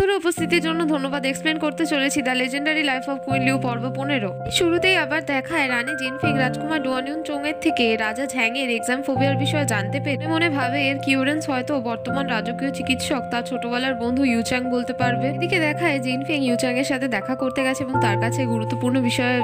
বন্ধুরা উপস্থিতির জন্য ধন্যবাদ। এক্সপ্লেন করতে চলেছি the legendary life of queen Liu পর্ব 15। শুরুতেই আবার দেখায় রানী জিনফিং রাজকুমার ডুয়ানিউন চোং এর থেকে রাজা ঝ্যাং এর এক্সাম ফোবিয়ার বিষয়ে জানতে পেরে মনে ভাবে এর কিউরেন্স হয়তো বর্তমান রাজকীয় চিকিৎসক তার ছোটবেলার বন্ধু ইউচাং বলতে পারবে। এদিকে দেখায় জিনফিং ইউচাং এর সাথে দেখা করতে গেছে এবং তার কাছে গুরুত্বপূর্ণ বিষয়ে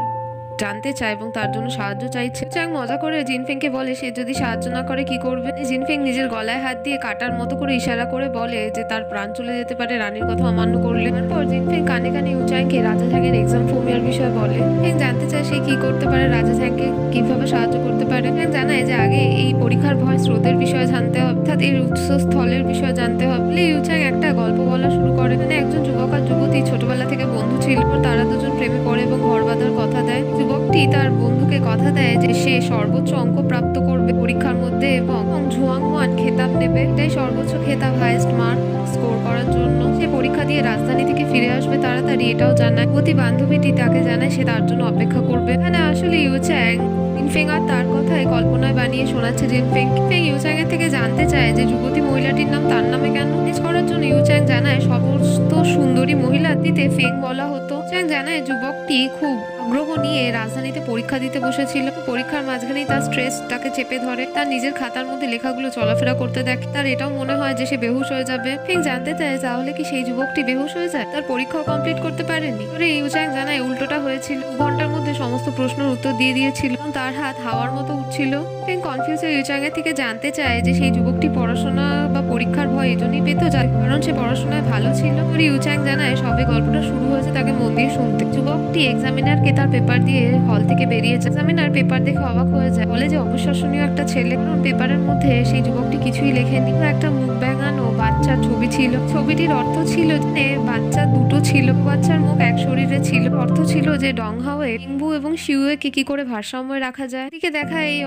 জানতে চায় এবং তার জন্য সাহায্য চাইছে। চ্যাং মজা করে জিনফিংকে বলে সে যদি সাহায্য না করে কি করবে। জিনফিং নিজের গলায় হাত দিয়ে কাটার মতো করে ইশারা করে বলে যে তার প্রাণ চলে যেতে পারে রানীর কথা অমান্য করলে। তারপর জিনফিং কানে কানে ইউচাংকে রাজা ঝ্যাংয়ের এক্সাম ফোবিয়ার বিষয়ে বলে। চ্যাং জানতে চায় সে কি করতে পারে, রাজা ঝ্যাংকে কিভাবে সাহায্য করতে পারে। চ্যাং জানায় যে আগে এই পরীক্ষার ভয় স্রোতের বিষয়ে জানতে হবে, অর্থাৎ এর উৎসস্থলের বিষয়ে জানতে হবে। ইউচাং একটা গল্প বলা শুরু করে। একজন যুবক আর যুবতী ছোটবেলা থেকে বন্ধু ছিল। তারা দুজন প্রেমে পড়ে এবং ঘর বাঁধার কথা দেয়। যুবকটি তার বন্ধুকে কথা দেয় যে সে সর্বোচ্চ অঙ্ক প্রাপ্ত করবে পরীক্ষার মধ্যে এবং ঝুয়াংওয়ান খেতাব নেবে। তাই সর্বোচ্চ খেতাব, হাইয়েস্ট মার্ক স্কোর করার জন্য সে পরীক্ষা দিয়ে রাজধানী থেকে ফিরে আসবে তাড়াতাড়ি, এটাও জানায়। প্রতি বান্ধবীটি তাকে জানায় সে তার জন্য অপেক্ষা করবে। এখানে আসলে ইউচ্যাং জিনফিং আর তার কথায় কল্পনায় বানিয়ে শোনাচ্ছে জিনফিং। ইউচ্যাং এর থেকে জানতে চায় যে যুবতী মহিলাটির নাম তার নামে কেন। নিজ করার জন্য ইউচ্যাং জানায় সমস্ত সুন্দরী মহিলাটিতে ফেং বলা হতো। চ্যাং জানায় যুবকটি খুব আগ্রহ নিয়ে রাজধানীতে পরীক্ষা দিতে বসেছিল। পরীক্ষার মাঝখানেই তার স্ট্রেস তাকে চেপে ধরে। তার নিজের খাতার মধ্যে লেখাগুলো চলাফেরা করতে দেখে। তার এটাও মনে হয় যে সে বেহুশ হয়ে যাবে। ফেং জানতে চায় তাহলে কি সেই যুবকটি বেহুশ হয়ে যায়, তার পরীক্ষাও কমপ্লিট করতে পারেনি। ইউচ্যাং জানায় উল্টোটা হয়েছিল। 2 ঘন্টার মধ্যে সমস্ত প্রশ্নের উত্তর দিয়ে দিয়েছিল এবং তার হাত হাওয়ার মতো উঠছিল। ফেং কনফিউজ হয়ে ইউচ্যাং এর থেকে জানতে চায় যে সেই যুবকটি পড়াশোনা বা পরীক্ষার ভয় এজন্যই পেত কারণ সে পড়াশোনায় ভালো ছিল। ইউচ্যাং জানায় সবে গল্পটা শুরু হয়েছে, তাকে মন দিয়ে শুনতে। যুবকটি এক্সামিনারকে তার পেপার দিয়ে হল থেকে বেরিয়েছে। এক্সামিনার পেপার দেখে অবাক হয়ে যায়, বলে যে অবিশ্বাসনীয় একটা ছেলে, কারণ পেপারের মধ্যে সেই যুবকটি কিছুই লেখেনি। একটা মুখ ব্যাঙানো বাচ্চার ছবি ছিল। ছবিটির অর্থ ছিল যে বাচ্চা দুটো ছিল, বাচ্চার মুখ এক শরীরে ছিল। অর্থ ছিল যে ডংহাওয়ে ইংবু এবং শিউয়ে কি করে ভারসাম্য রাখা যায়। এদিকে দেখা এই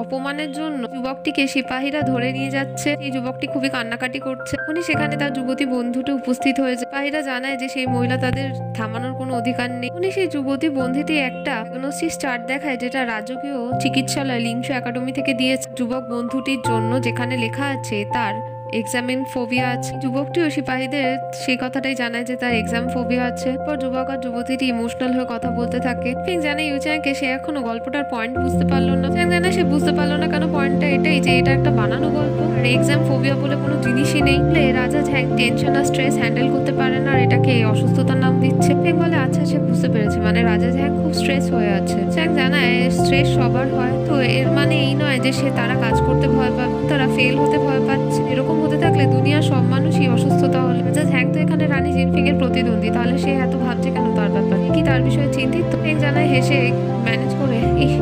অপমানের জন্য যুবকটিকে সিপাহীরা ধরে নিয়ে যাচ্ছে। এই যুবকটি খুবই কান্নাকাটি করছে। এখনই সেখানে তার যুবতী বন্ধুটি উপস্থিত হয়েছে। সিপাহীরা জানায় যে সেই মহিলা তাদের থামানোর কোনো অধিকার নেই। উনি সেই যুবতী বন্ধুটি একটা ডায়াগনোসিস চার্ট দেখায় যেটা রাজকীয় চিকিৎসালয় লিংশু একাডেমি থেকে দিয়েছে যুবক বন্ধুটির জন্য, যেখানে লেখা আছে তার এক্সামিন ফোবিয়া আছে। যুবকটিও সিপাহীদের সেই কথাটাই জানায় যে তার এক্সাম ফোবিয়া আছে। পর যুবক আর যুবতীটি ইমোশনাল হয়ে কথা বলতে থাকে। ফিং জানে ইউচ্যাংকে সে এখনো গল্পটার পয়েন্ট বুঝতে পারলো না। চ্যাং জানে সে বুঝতে পারলো না কেন পয়েন্টটা এটাই যে এটা একটা বানানো গল্প আর এক্সাম ফোবিয়া বলে কোনো জিনিসই নেই। রাজা ঝ্যাং টেনশন আর স্ট্রেস হ্যান্ডেল করতে পারে না আর এটাকে অসুস্থতার নাম দিচ্ছে। ফিং বলে আচ্ছা সে বুঝতে পেরেছে, মানে রাজা ঝ্যাং খুব স্ট্রেস হয়ে আছে। চ্যাং জানায় স্ট্রেস সবার হয়, তো এর মানে এই নয় যে সে তারা কাজ করতে ভয় পাবে, তারা ফেল হতে ভয় পাচ্ছে। এরকম হতে থাকলে দুনিয়ার সব মানুষই অসুস্থতা হলে। রাজা ঝ্যাং তো এখানে রানী জিনফিং এর প্রতিদ্বন্দ্বী, তাহলে সে এত ভাবছে কেন তার ব্যাপারে, কি তার বিষয়ে চিন্তিত। ফিং জানায় হেসে ম্যানেজ করে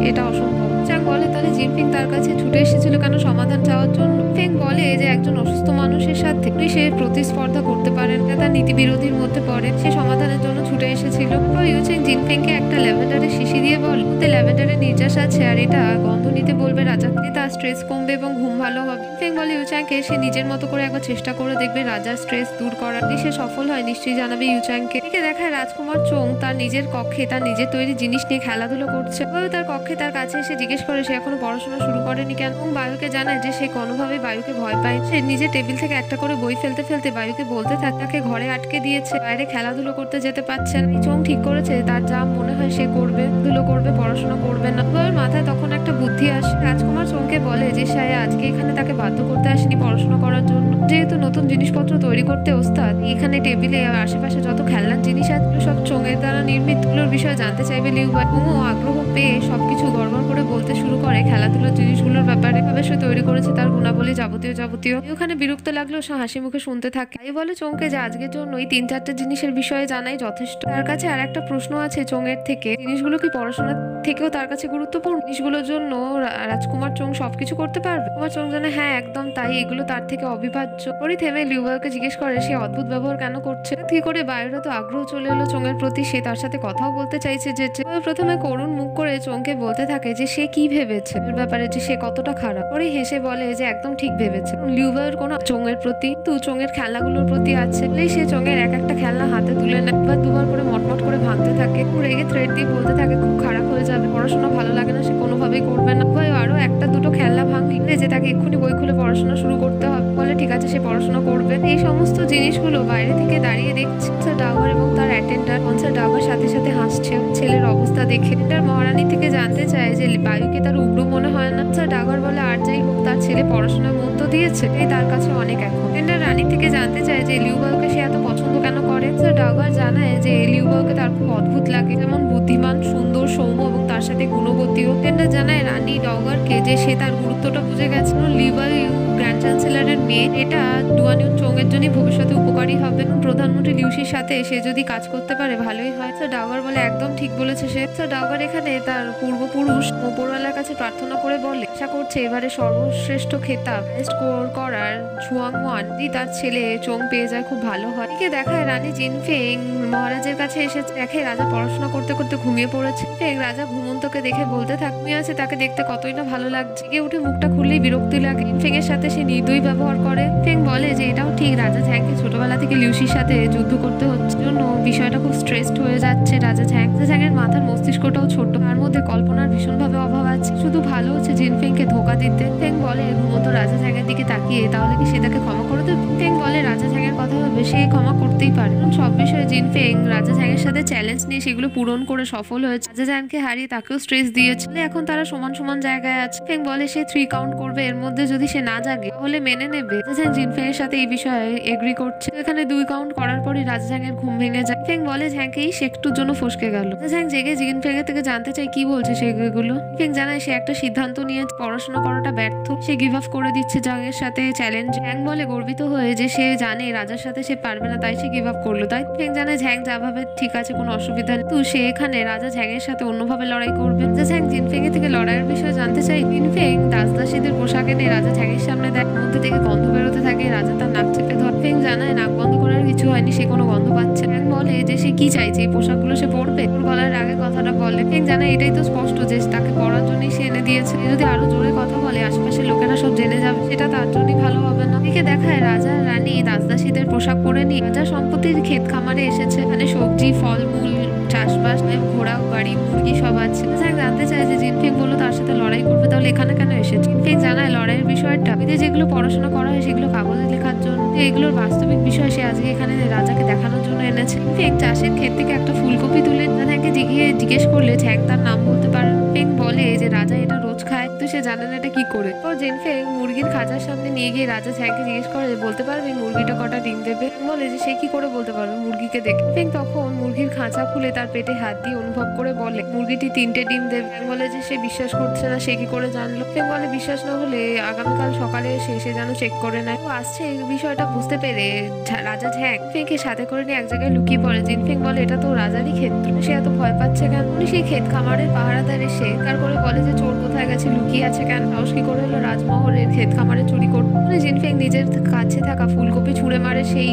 এটা অসম্ভব। চ্যাং বলে তাহলে জিনফিং তার কাছে ছুটে এসেছিল কেন সমাধান চাওয়ার জন্য। ফিং বলে যে একজন অসুস্থ মানুষের সাথে সে প্রতিস্পর্ধা করতে পারেন না, তার নীতি বিরোধীর মধ্যে পড়ে, সে সমাধানের জন্য ছুটে এসেছিল। ইউচ্যাং জিনফিংকে একটা ল্যাভেন্ডারের শিশি দিয়ে বলে ওতে ল্যাভেন্ডারের নির্যাস আছে আর এটা গন্ধ নিতে বলবে রাজাকে, তার স্ট্রেস কমবে এবং ঘুম ভালো হবে। ফিং বলে ইউচ্যাংকে সে নিজের মতো করে একবার চেষ্টা করে দেখবে রাজার স্ট্রেস দূর করার। সে সফল হয় নিশ্চয়ই জানাবে ইউচ্যাংকে। এদিকে দেখায় রাজকুমার চোং তার নিজের কক্ষে তার নিজের তৈরি জিনিস নিয়ে খেলাধুলো করছে। তার কক্ষে তার কাছে এসে জিজ্ঞেস করে সে এখনো পড়াশোনা শুরু করেনি কেন, এবং বায়ুকে জানায় যে সে কোনোভাবে বায়ুকে ভয় পায়। সে নিজের টেবিল থেকে একটা করে বই ফেলতে ফেলতে বায়ুকে বলতে থাকে তাকে ঘরে আটকে দিয়েছে, বাইরে খেলাধুলো করতে যেতে পারছে না। চোং ঠিক করেছে তার যা মনে হয় সে করবে, ধুলো করবে, পড়াশোনা করবে না। মাথায় তখন একটা বুদ্ধি আসে। রাজকুমার চোংকে বলে যে সে আজকে এখানে তাকে বাধ্য করতে আসেনি পড়াশোনা করার জন্য, যেহেতু নতুন জিনিসপত্র তৈরি করতে ওস্তাদ। এখানে টেবিলে আশেপাশে যত খেলনার জিনিস আছে সব চোঙের দ্বারা নির্মিত। গুলোর বিষয়ে জানতে চাইবে লিউ বাই। ও আগ্রহ পেয়ে সবকিছু গড়বড় করে বলতে শুরু করে খেলাধুলার জিনিসগুলোর ব্যাপারে। ভাবে সে তৈরি করেছে তার গুণাবলী যাবতীয়। ওখানে বিরক্ত লাগলেও সে হাসি মুখে শুনতে থাকে। তাই বলে চোংকে যে আজকের জন্য এই 3-4টে জিনিসের বিষয়ে জানাই যথেষ্ট। তার কাছে আর একটা প্রশ্ন আছে চোঙের থেকে, জিনিসগুলো কি পড়াশোনার থেকেও তার কাছে গুরুত্বপূর্ণ? জিনিসগুলোর জন্য রাজকুমার চোং সবকিছু করতে পারবে? কুমার চোং জানে হ্যাঁ একদম তাই, এগুলো তার থেকে অবিভাজ্য। পরে থেমে লিউবাইকে জিজ্ঞেস করে সে অদ্ভুত ব্যবহার কেন করছে। কি করে বায়ুর তো আগ্রহ চলে এলো চোঙের প্রতি, সে তার সাথে কথাও বলতে চাইছে। যে প্রথমে করুণ মুখ করে চোংকে বলতে থাকে যে সে কি ভেবেছে এর ব্যাপারে, যে সে কতটা খারাপ। পরে হেসে বলে যে একদম ঠিক ভেবেছে, লিউবাইয়ের কোনো চোঙের প্রতি তো চোঙের খেলনাগুলোর প্রতি আছে। সে চোঙের এক একটা খেলনা হাতে তুলে নেয়, দুবার করে মটমট করে ভাঙতে থাকে। রেগে থ্রেড দিয়ে বলতে থাকে খুব খারাপ হয়ে যাবে, পড়াশোনা ভালো লাগে না, সে কোনোভাবেই করবে না। আরো একটা দুটো খেলনা ভাঙলে যে তাকে এক্ষুনি বই খুলে পড়াশোনা শুরু করতে হবে। বলে ঠিক আছে সে পড়াশোনা করবে। এই সমস্ত জিনিসগুলো বাইরে থেকে দাঁড়িয়ে দেখছে ডাওয়ার এবং তার অ্যাটেন্ডার। ডাওয়ার সাথে সাথে হাসছে ছেলের অবস্থা দেখে। মহারানী থেকে জানতে চায় যে বায়ুকে তার উগ্র মনে হয় না। ডাওয়ার বলে আর যাই হোক তার ছেলে পড়াশোনায় মন তো দিয়েছে, তাই তার কাছে অনেক। এখন রানী থেকে জানতে চায় যে লিউ বাউকে সে এত পছন্দ কেন করে। ডাওয়ার জানায় যে লিউ বাউকে তার খুব অদ্ভুত লাগে, যেমন বুদ্ধিমান, সুন্দর, সৌম্য এবং তার সাথে গুণবতীও। জানায় রানী ডাওয়ারকে যে সে তার গুরুত্বটা বুঝে গেছে। লিউ বাউ গ্র্যান্ড চ্যান্সেলরের মেয়ে, এটা ডুয়ানিউন চোং এর জন্য ভবিষ্যতে উপকারী হবে। প্রধানমন্ত্রী লিউসির সাথে সে যদি কাজ করতে পারে ভালোই হয়। ডাওয়ার বলে একদম ঠিক বলেছে সে। ডাওয়ার এখানে তার পূর্বপুরুষ ওপরওয়ালার কাছে প্রার্থনা করে বলে আশা করছে এবারে সর্বশ্রেষ্ঠ খেতাব স্কোর করার ঝুয়াং ওয়ান তার ছেলে চোং পেয়ে যায় খুব ভালো হয়। একে দেখায় রানী জিনফেং মহারাজের কাছে এসে দেখে রাজা পড়াশোনা করতে করতে ঘুমিয়ে পড়েছে। রাজা ঘুমন্তকে দেখে বলতে থাকে আছে তাকে দেখতে কতই না ভালো লাগছে। উঠে মুখটা খুললেই বিরক্তি লাগে। ফেং এর সাথে সে নির্দয়ী ব্যবহার করে। ফেং বলে যে এটাও ঠিক, রাজা ঝ্যাংকে ছোটবেলা থেকে লিউসির সাথে যুদ্ধ করতে হচ্ছে জন্য বিষয়টা খুব স্ট্রেসড হয়ে যাচ্ছে। রাজা ঝ্যাংয়ের মাথার মস্তিষ্কটাও ছোট, তার মধ্যে কল্পনার ভীষণভাবে অভাব আছে। শুধু ভালো হচ্ছে জিনফেংকে ধোকা দিতে। ফেং বলে ঘুমন্ত রাজা ঝ্যাংয়ের দিকে তাকিয়ে তাহলে কি সে তাকে ক্ষমা করে দেবে। ফেং বলে রাজা ঝ্যাংয়ের কথা হবে সে ক্ষমা করতেই পারে। সব বিষয়ে জিনফেং রাজা ঝ্যাংয়ের সাথে চ্যালেঞ্জ নিয়ে সেগুলো পূরণ করে সফল হয়েছে। রাজা ঝ্যাংকে হারিয়ে তাকেও স্ট্রেস দিয়েছে। এখন তারা সমান সমান জায়গায় আছে। ফেং বলে সে 3 কাউন্ট করবে, এর মধ্যে যদি সে না জাগে তাহলে মেনে নেবে। রাজা ঝ্যাং জিনফেং এর সাথে এই বিষয়ে এগ্রি করছে। এখানে 2 কাউন্ট করার পরই রাজা ঝ্যাংয়ের ঘুম ভেঙে যায়। ফেং বলে ঝ্যাংকে সে একটুর জন্য ফসকে গেল। রাজা ঝ্যাং জেগে জিনফেং এর থেকে জানতে চাই কি বলছে সেগুলো। ফেং জানায় সে একটা সিদ্ধান্ত নিয়ে পড়াশোনা করাটা ব্যর্থ, সে গিভ আপ করে দিচ্ছে ঝ্যাংয়ের সাথে চ্যালেঞ্জ। ঝ্যাং বলে গর্বিত হয়ে যে সে জানে রাজার সাথে সে পারবে না, তাই সে গিভ আপ করলো। তাই ফেং জানায় ঝ্যাং যা ভাবে ঠিক আছে, কোনো অসুবিধা নেই, তো সে এখানে রাজা ঝ্যাংয়ের সাথে অন্যভাবে লড়াই করবে। রাজা ঝ্যাং জিনফেং এর থেকে লড়াইয়ের বিষয়ে জানতে চাই। জিনফেং দাসদাসীদের পোশাক এনে রাজা ঝ্যাংয়ের সামনে দেয়, মধ্যে থেকে গন্ধ বেরোতে থাকে। রাজা তার নাক চেপে ধরে। ফেং জানায় নাক বন্ধ করার কিছু হয়নি, সে কোনো গন্ধ পাচ্ছে। ফেং বলে যে সে কি চাইছে, এই পোশাকগুলো সে পরবে। ওর গলার আগে কথাটা বলে। ফেং জানায় এটাই তো স্পষ্ট যে তাকে পরার জন্যই সে এনে দিয়েছে। যদি আরো জোরে কথা বলে আশেপাশের লোকেরা সব জেনে যাবে, সেটা তার জন্যই ভালো হবে না। একে দেখায় রাজা রানী দাসদাসীদের পোশাক পরে নিয়ে রাজা সম্পত্তির ক্ষেত খামারে এসেছে। মানে সবজি, ফলমূল, চাষবাস, ঘোড়া, বাড়ি, মুরগি সব আছে। জানতে চায় যে জিনফেং বললো তার সাথে লড়াই করবে, তাহলে এখানে কেন এসেছে। জিনফেং জানায় লড়াইয়ের বিষয়টা যেগুলো পড়াশোনা করা হয় সেগুলো কাগজে লেখার জন্য, এগুলোর বাস্তবিক বিষয় সে আজকে এখানে রাজাকে দেখানোর জন্য এনেছে। ফেং চাষের ক্ষেত থেকে একটা ফুলকপি তুলে ঝ্যাংকে জিজ্ঞেস করলে ঝ্যাং তার নাম বলতে পারে। ফেং বলে যে রাজা এটা রোজ খায়, তো সে জানে না এটা কি করে। তো জিনফেং মুরগির খাঁচার সামনে নিয়ে গিয়ে রাজা ঝ্যাংকে জিজ্ঞেস করে বলতে পারবে মুরগিটা কটা ডিম দেবে। বলে যে সে কি করে বলতে পারবে মুরগিকে দেখে। ফেং তখন মুরগির খাঁচা খুলে তার পেটে হাত দিয়ে অনুভব করে বলে মুরগিটি 3টে ডিম দেবে। বলে যে সে বিশ্বাস করছে না, সে কি করে জানলো। ফেং বলে বিশ্বাস না হলে আগামীকাল সকালে সে যেন চেক করে নেয়। আসছে এই বিষয়টা বুঝতে পেরে রাজা ঝ্যাং ফেংকে সাথে করে নিয়ে এক জায়গায় লুকিয়ে পড়ে। জিনফেং বলে এটা তো রাজারই ক্ষেত্র, সে এত ভয় পাচ্ছে কেন। উনি সেই ক্ষেত খামারের পাহারাদার এসে তার করে বলে যে চোর কোথায় গেছে, লুকিয়ে আছে কেন, সাহস কি করে হলো রাজমহলের ক্ষেত খামারে চুরি করতে। জিনফেং নিজের কাছে থাকা ফুলকপি ছুঁড়ে মারে সেই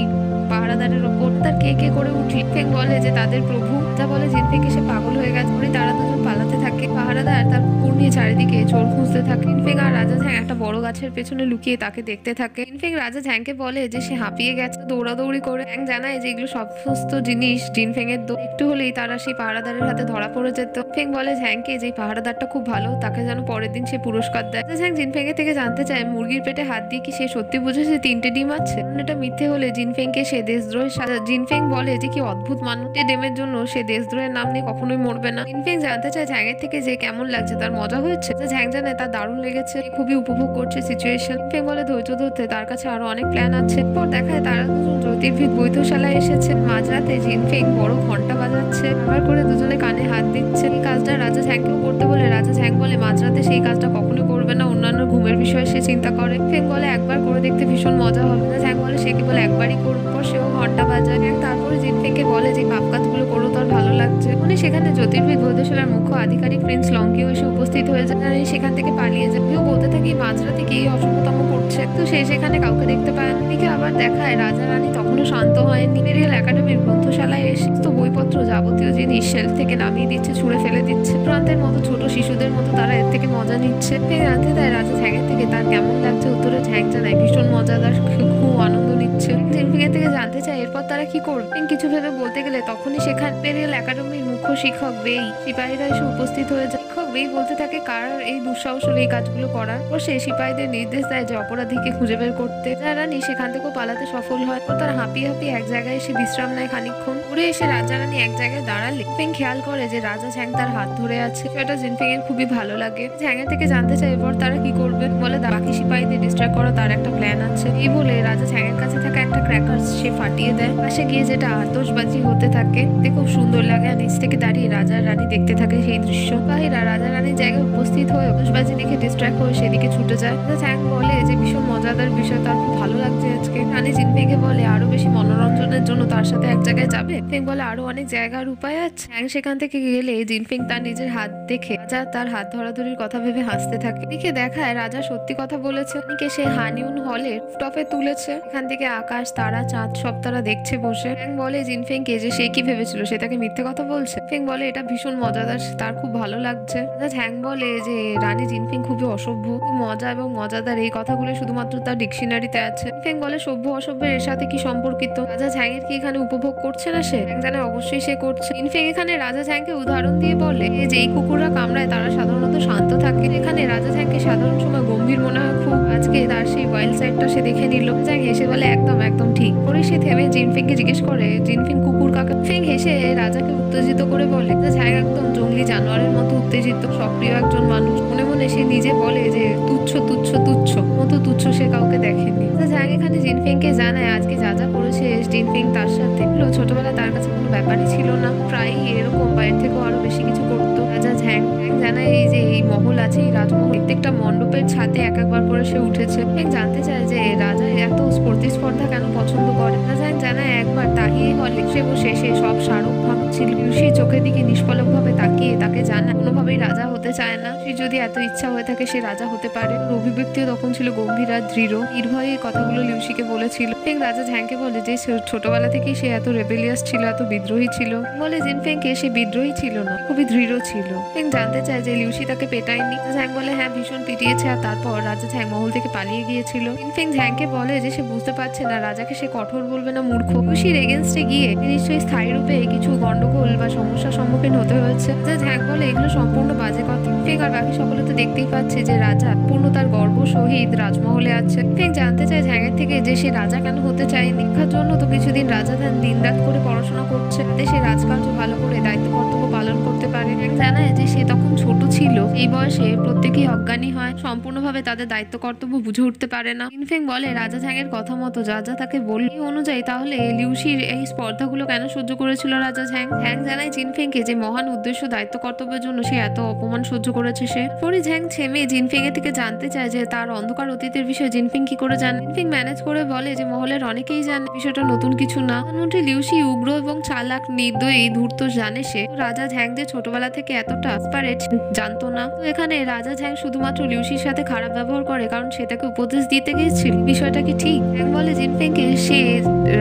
পাহারাদারের ওপর। তার কে করে উঠি। ফেং বলে যে তাদের প্রভু। যা বলে জিনফেংকে সে পাগল হয়ে গেছে। উনি তারা দুজন পালাতে থাকে। পাহারাদার তার কুকুর নিয়ে চারিদিকে চোর খুঁজতে থাকে। জিনফেং আর রাজা ঝ্যাং একটা বড় গাছের পেছনে লুকিয়ে তাকে দেখতে থাকে। জিনফেং রাজা ঝ্যাংকে বলে যে সে হাঁপিয়ে গেছে দৌড়াদৌড়ি করে। ঝ্যাং জানায় যে এগুলো সমস্ত জিনিস জিনফেং এর দোষ, একটু হলেই তারা সেই পাহারাদারের হাতে ধরা পড়ে যেত। ফেং বলে ঝ্যাংকে যে পাহারাদারটা খুব ভালো, তাকে যেন পরের দিন সে পুরস্কার দেয়। ঝ্যাং জিনফেং এর থেকে জানতে চায় মুরগির পেটে হাত দিয়ে কি সে সত্যি বুঝেছে 3টে ডিম আছে। এটা মিথ্যে হলে জিনফেংকে সে দেশদ্রোহের সাজা। জিনফেং বলে যে কি অদ্ভুত মানুষ, ডেমের জন্য সে দেশদ্রোহের নাম নিয়ে কখনোই মরবে না। জিনফেং জানতে চায় ঝ্যাং এর থেকে যে কেমন লাগছে, তার মজা হয়েছে। ঝ্যাং জানে তার দারুণ লেগেছে, খুবই উপভোগ করছে সিচুয়েশন। ফেং বলে ধৈর্য ধরতে, তার কাছে আরো অনেক প্ল্যান আছে। পর দেখায় তারা দুজন জ্যোতির্বিদ বৈধশালায় এসেছে। মাঝরাতে জিনফেং বড় ঘন্টা বাজাচ্ছে, আবার করে দুজনে কানে হাত দিচ্ছে। এই কাজটা রাজা ঝ্যাংকেও করতে বলে রাজা ঝ্যাং বলে মাঝরাতে সেই কাজটা কখনো করবে না, অন্যান্য ঘুমের বিষয়ে সে চিন্তা করে। ফেং বলে একবার করে দেখতে ভীষণ মজা হবে। ঝ্যাং বলে সে কেবল একবারই করবে। সেও ঘন্টা বাজায়। তারপরে জিনফেংকে বলে যে পাপ কাজগুলো করো তোর ভালো লাগছে। উনি সেখানে জ্যোতির্বিদ বৈধশালার মুখ্য আধিকারিক প্রিন্স লংকিও এসে উপস্থিত হয়ে যায়। সেখান থেকে পালিয়ে যায়। কেউ বলতে থাকে মাঝরাতে কে অশুভতম করছে, তো সে সেখানে কাউকে দেখতে পায় না। এদিকে আবার দেখায় রাজা রানী তখনও শান্ত হয়নি। ইম্পেরিয়াল একাডেমির গ্রন্থশালায় এসে তো বইপত্র যাবতীয় জিনিস শেলফ থেকে নামিয়ে দিচ্ছে, ছুঁড়ে ফেলে দিচ্ছে। প্রান্তের মতো ছোট শিশুদের মতো তারা এর থেকে মজা নিচ্ছে। জানতে দেয় রাজা ঝ্যাংয়ের থেকে তার কেমন লাগছে। উত্তরে ঝ্যাং জানায় ভীষণ মজাদার, খুব আনন্দ নিচ্ছে। জিনফেং এর থেকে জানতে চায় এরপর তারা কি করবে। কিছু ভেবে বলতে গেলে তখনই সেখানে ইম্পেরিয়াল একাডেমির মুখ্য শিক্ষক বেই সিপাহীরা এসে উপস্থিত হয়ে যায়। শিক্ষক ওই বলতে থাকে কার এই দুঃসাহস হলো এই কাজগুলো করার। ও সে সিপাহীদের নির্দেশ দেয় যে অপরাধীকে খুঁজে বের করতে। রানী সেখান থেকেও পালাতে সফল হয়। ও তার হাঁপিয়ে হাঁপিয়ে এক জায়গায় এসে বিশ্রাম নেয় খানিকক্ষণ। উড়ে এসে রাজা রানী এক জায়গায় দাঁড়ালে জিনফিং খেয়াল করে যে রাজা ঝ্যাং তার হাত ধরে আছে। সেটা জিনফিং এর খুবই ভালো লাগে। ঝ্যাংয়ের থেকে জানতে চায় এবার তারা কি করবে। বলে বাকি সিপাহীদের ডিস্ট্রাক্ট করা তার একটা প্ল্যান আছে। এই বলে রাজা ঝ্যাংয়ের কাছে থাকা একটা ক্র্যাকার সে ফাটিয়ে দেয়। পাশে গিয়ে যেটা আতশবাজি হতে থাকে খুব সুন্দর লাগে। আর নিচ থেকে দাঁড়িয়ে রাজা রানী দেখতে থাকে সেই দৃশ্য। বাহিরা রাজা রানীর জায়গায় উপস্থিত হয়ে আতশবাজি দেখে ডিস্ট্রাক্ট হয়ে সেদিকে ছুটে যায়। ঝ্যাং বলে যে ভীষণ মজাদার বিষয়, তার খুব ভালো লাগছে আজকে। রানী জিনফিংকে বলে আরো বেশি মনোরঞ্জনের জন্য তার সাথে এক জায়গায় যাবে। ফেং বলে আরো অনেক জায়গার উপায় আছে। ঝ্যাং সেখান থেকে গেলে জিনফিং তার নিজের হাত দেখে রাজা তার হাত ধরাধরির কথা ভেবে হাসতে থাকে। এদিকে দেখায় রাজা সত্যি কথা বলেছে। সে হানিমুন হলে রুফটপে তুলেছে। এখান থেকে আকাশ, তারা, চাঁদ সব তারা দেখছে বসে। ফেং বলে জিনফিং কে যে সে কি ভেবেছিল সে তাকে মিথ্যে কথা বলছে। ফেং বলে এটা ভীষণ মজাদার, তার খুব ভালো লাগছে। ঝ্যাং বলে যে রানী জিনফিং খুবই অসভ্য, মজা এবং মজাদার এই কথাগুলো শুধুমাত্র তার ডিকশনারিতে আছে। ফেং বলে সভ্য অসভ্যের এর সাথে কি সম্পর্কিত? রাজা ঝ্যাংয়ের কি এখানে উপভোগ করছে না সে? ঝ্যাং জানে অবশ্যই সে করছে। জিনফিং এখানে রাজা ঝ্যাংকে উদাহরণ দিয়ে বলে যে এই কুকুররা কামড়ায় তারা সাধারণত শান্ত থাকে। এখানে রাজা ঝ্যাংকে সাধারণ সময় গম্ভীর মনে হয় খুব। আজকে তার সেই ওয়াইল্ড সাইডটা সে দেখে নিল। ঝ্যাং হেসে বলে একদম একদম ঠিক। পরে সে থেমে জিনফিংকে জিজ্ঞেস করে জিনফিং কুকুর কাকে? ফেং হেসে রাজাকে উত্তেজিত করে বলে ঝ্যাং একদম জঙ্গলি জানোয়ারের মতো উত্তেজিত, সক্রিয় একজন মানুষ। মনে মনে সে নিজে বলে যে তুচ্ছ তুচ্ছ তুচ্ছ মতো তুচ্ছ সে কাউকে দেখেনি। ঝ্যাং এখানে জিনফিংকে জানায় আজকে যা যা করেছে জিনফিং তার সাথে ছোটবেলা তার কাছে কোনো ব্যাপারই ছিল না, প্রায়ই এরকম বাইরে থেকেও আরো বেশি কিছু করতো। রাজা ঝ্যাং জানায় এই যে এই মহল আছে, এই রাজমহল প্রত্যেকটা মণ্ডপের ছাদে এক একবার করে সে উঠেছে। জানতে চায় যে রাজা এত প্রতিস্পর্ধা কেন পছন্দ করে। রাজা জানায় একবার তাহিয়ে হলে সে বসে সে সব স্মারক ভাবছিল। সেই চোখের দিকে নিষ্পলক ভাবে তাকিয়ে তাকে জানায় কোনোভাবেই রাজা হতে চায় না। সে যদি এত ইচ্ছা হয়ে থাকে সে রাজা হতে পারে। অভিব্যক্তিও তখন ছিল গম্ভীর আর দৃঢ়। নির্ভয়ে এই কথাগুলো লিউসিকে বলেছিল। রাজা ঝ্যাংকে বলে যে ছোটবেলা থেকেই সে এত রেবেলিয়াস ছিল, এত বিদ্রোহী ছিল। বলে জিনফেংকে সে বিদ্রোহী ছিল না, খুবই দৃঢ় ছিল। জানতে চায় যে লিউসি তাকে পেটায়নি। ঝ্যাং বলে হ্যাঁ ভীষণ পিটিয়েছে, আর তারপর রাজা ঝ্যাং মহল থেকে পালিয়ে গিয়েছিল। জিনফেং ঝ্যাংকে বলে যে সে বুঝতে পারছে না রাজাকে সে কঠোর বলবে না মূর্খ। লিউসির এগেনস্টে গিয়ে নিশ্চয়ই স্থায়ী রূপে কিছু গন্ডগোল বা সমস্যার সম্মুখীন হতে হয়েছে। ঝ্যাং বলে এগুলো সম্পূর্ণ বাজে কথা। ফেং আর বাকি সকলে তো দেখতেই পাচ্ছে যে রাজা পূর্ণ তার গর্ব সহিত রাজমহলে আছে। ফেং জানতে চায় ঝ্যাংয়ের থেকে যে সে রাজা কেন হতে চায়নি। শিক্ষার জন্য তো কিছুদিন রাজা দিন রাত করে পড়াশোনা করছে, যাতে সে রাজকার্য ভালো করে দায়িত্ব কর্তব্য পালন করতে পারে। জানায় যে সে তখন ছোট ছিল, এই বয়সে প্রত্যেকেই অজ্ঞানী হয়, সম্পূর্ণভাবে তাদের দায়িত্ব কর্তব্য বুঝে উঠতে পারে না। জিনফেং বলে রাজা ঝ্যাংয়ের কথা মতো যা যা তাকে বলল এই অনুযায়ী তাহলে লিউসির এই স্পর্ধাগুলো কেন সহ্য করেছিল রাজা ঝ্যাং। ঝ্যাং জানায় জিনফেংকে যে মহান উদ্দেশ্য দায়িত্ব কর্তব্যের জন্য সে এত অপমান সহ্য করেছে সে। পরে ঝ্যাং থেমে জিনফেং এর থেকে জানতে চায় যে তার অন্ধকার অতীতের বিষয়ে জিনফিং কি করে জানে। জিনফিং ম্যানেজ করে বলে যে মহলের অনেকেই জানে, বিষয়টা নতুন কিছু না। প্রধানমন্ত্রী লিউসি উগ্র এবং চালাক, নির্দয়ী, ধূর্ত জানে সে। রাজা ঝ্যাং যে ছোটবেলা থেকে এতটা এক্সপারেট জানতো না। তো এখানে রাজা ঝ্যাং শুধুমাত্র লিউসির সাথে খারাপ ব্যবহার করে কারণ সে তাকে উপদেশ দিতে গিয়েছিল। বিষয়টা কি ঠিক? ঝ্যাং বলে জিনফেংকে সে